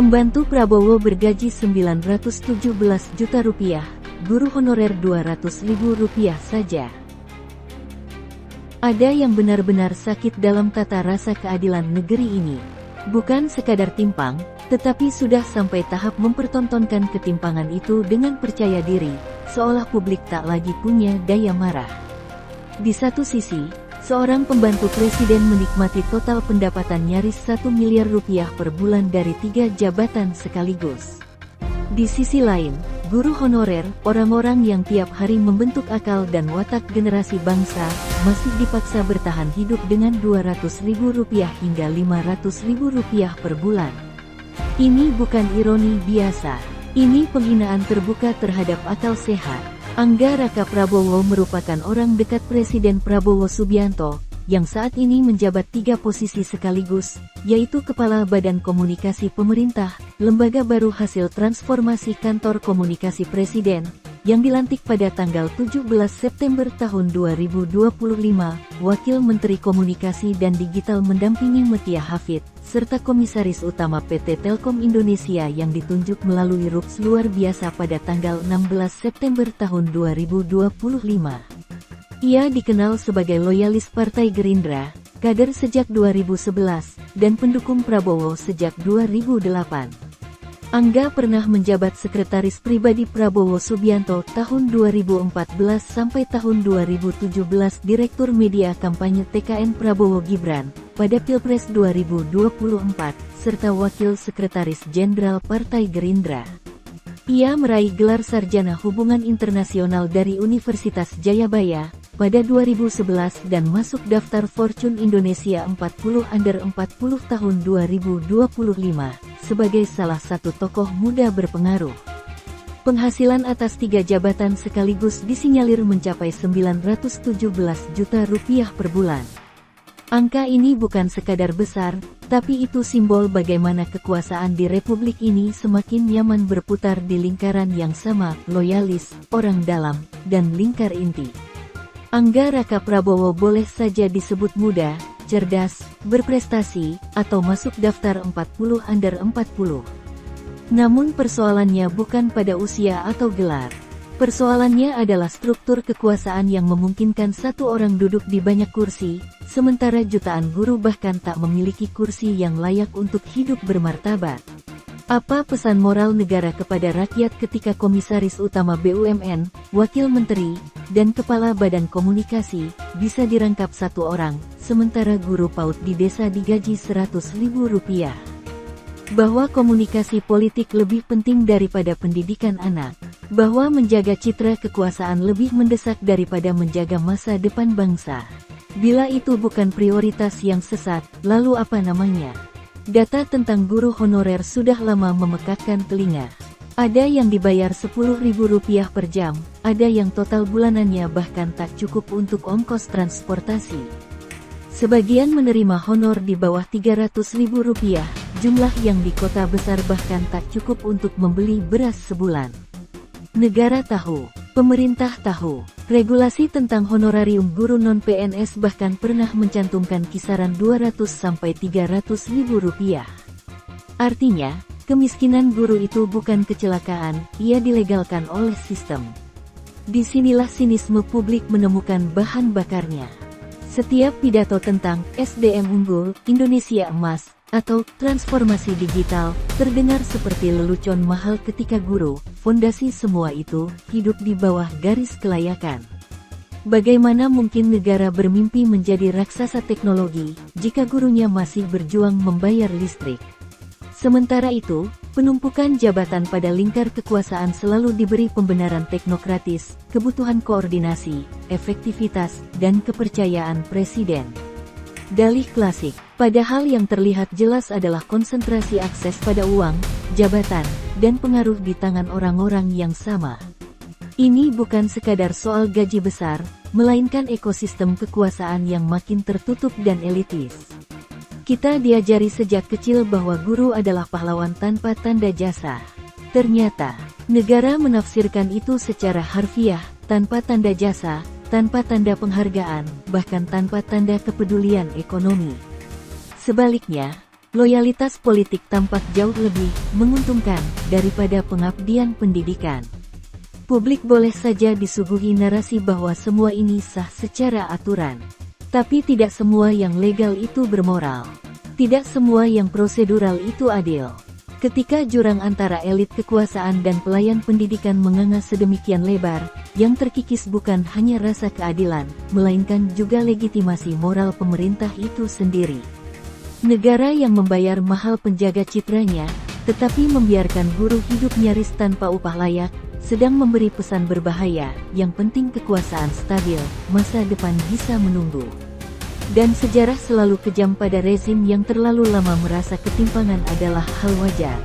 Pembantu Prabowo bergaji Rp917 juta, guru honorer Rp200.000 saja. Ada yang benar-benar sakit dalam tata rasa keadilan negeri ini. Bukan sekadar timpang, tetapi sudah sampai tahap mempertontonkan ketimpangan itu dengan percaya diri, seolah publik tak lagi punya daya marah. Di satu sisi, seorang pembantu presiden menikmati total pendapatan nyaris Rp1 miliar per bulan dari 3 jabatan sekaligus. Di sisi lain, guru honorer, orang-orang yang tiap hari membentuk akal dan watak generasi bangsa, masih dipaksa bertahan hidup dengan Rp200.000 hingga Rp500.000 per bulan. Ini bukan ironi biasa. Ini penghinaan terbuka terhadap akal sehat. Angga Raka Prabowo merupakan orang dekat Presiden Prabowo Subianto, yang saat ini menjabat 3 posisi sekaligus, yaitu Kepala Badan Komunikasi Pemerintah, lembaga baru hasil transformasi Kantor Komunikasi Presiden, yang dilantik pada tanggal 17 September tahun 2025, Wakil Menteri Komunikasi dan Digital mendampingi Metia Hafid, serta Komisaris Utama PT Telkom Indonesia yang ditunjuk melalui RUPS luar biasa pada tanggal 16 September tahun 2025. Ia dikenal sebagai loyalis Partai Gerindra, kader sejak 2011, dan pendukung Prabowo sejak 2008. Angga pernah menjabat Sekretaris Pribadi Prabowo Subianto tahun 2014 sampai tahun 2017 Direktur Media Kampanye TKN Prabowo Gibran, pada Pilpres 2024, serta Wakil Sekretaris Jenderal Partai Gerindra. Ia meraih gelar Sarjana Hubungan Internasional dari Universitas Jayabaya pada 2011 dan masuk daftar Fortune Indonesia 40 Under 40 tahun 2025, sebagai salah satu tokoh muda berpengaruh. Penghasilan atas 3 jabatan sekaligus disinyalir mencapai Rp917 juta per bulan. Angka ini bukan sekadar besar, tapi itu simbol bagaimana kekuasaan di Republik ini semakin nyaman berputar di lingkaran yang sama, loyalis, orang dalam, dan lingkar inti. Angga Raka Prabowo boleh saja disebut muda, cerdas, berprestasi, atau masuk daftar 40 Under 40. Namun persoalannya bukan pada usia atau gelar. Persoalannya adalah struktur kekuasaan yang memungkinkan satu orang duduk di banyak kursi, sementara jutaan guru bahkan tak memiliki kursi yang layak untuk hidup bermartabat. Apa pesan moral negara kepada rakyat ketika Komisaris Utama BUMN, Wakil Menteri, dan Kepala Badan Komunikasi bisa dirangkap satu orang, sementara guru PAUD di desa digaji Rp100.000? Bahwa komunikasi politik lebih penting daripada pendidikan anak. Bahwa menjaga citra kekuasaan lebih mendesak daripada menjaga masa depan bangsa. Bila itu bukan prioritas yang sesat, lalu apa namanya? Data tentang guru honorer sudah lama memekakkan telinga. Ada yang dibayar Rp10.000 per jam, ada yang total bulanannya bahkan tak cukup untuk ongkos transportasi. Sebagian menerima honor di bawah Rp300.000, jumlah yang di kota besar bahkan tak cukup untuk membeli beras sebulan. Negara tahu, pemerintah tahu, regulasi tentang honorarium guru non-PNS bahkan pernah mencantumkan kisaran Rp200–300.000. Artinya, kemiskinan guru itu bukan kecelakaan, ia dilegalkan oleh sistem. Disinilah sinisme publik menemukan bahan bakarnya. Setiap pidato tentang SDM unggul, Indonesia emas, atau transformasi digital, terdengar seperti lelucon mahal ketika guru, fondasi semua itu, hidup di bawah garis kelayakan. Bagaimana mungkin negara bermimpi menjadi raksasa teknologi, jika gurunya masih berjuang membayar listrik? Sementara itu, penumpukan jabatan pada lingkar kekuasaan selalu diberi pembenaran teknokratis, kebutuhan koordinasi, efektivitas, dan kepercayaan presiden. Dalih klasik, padahal yang terlihat jelas adalah konsentrasi akses pada uang, jabatan, dan pengaruh di tangan orang-orang yang sama. Ini bukan sekadar soal gaji besar, melainkan ekosistem kekuasaan yang makin tertutup dan elitis. Kita diajari sejak kecil bahwa guru adalah pahlawan tanpa tanda jasa. Ternyata, negara menafsirkan itu secara harfiah, tanpa tanda jasa, tanpa tanda penghargaan, bahkan tanpa tanda kepedulian ekonomi. Sebaliknya, Loyalitas politik tampak jauh lebih menguntungkan daripada pengabdian pendidikan. Publik boleh saja disuguhi narasi bahwa semua ini sah secara aturan. Tapi tidak semua yang legal itu bermoral. Tidak semua yang prosedural itu adil. Ketika jurang antara elit kekuasaan dan pelayan pendidikan menganga sedemikian lebar, yang terkikis bukan hanya rasa keadilan, melainkan juga legitimasi moral pemerintah itu sendiri. Negara yang membayar mahal penjaga citranya, tetapi membiarkan buruh hidup nyaris tanpa upah layak, sedang memberi pesan berbahaya, yang penting kekuasaan stabil, masa depan bisa menunggu. Dan sejarah selalu kejam pada rezim yang terlalu lama merasa ketimpangan adalah hal wajar.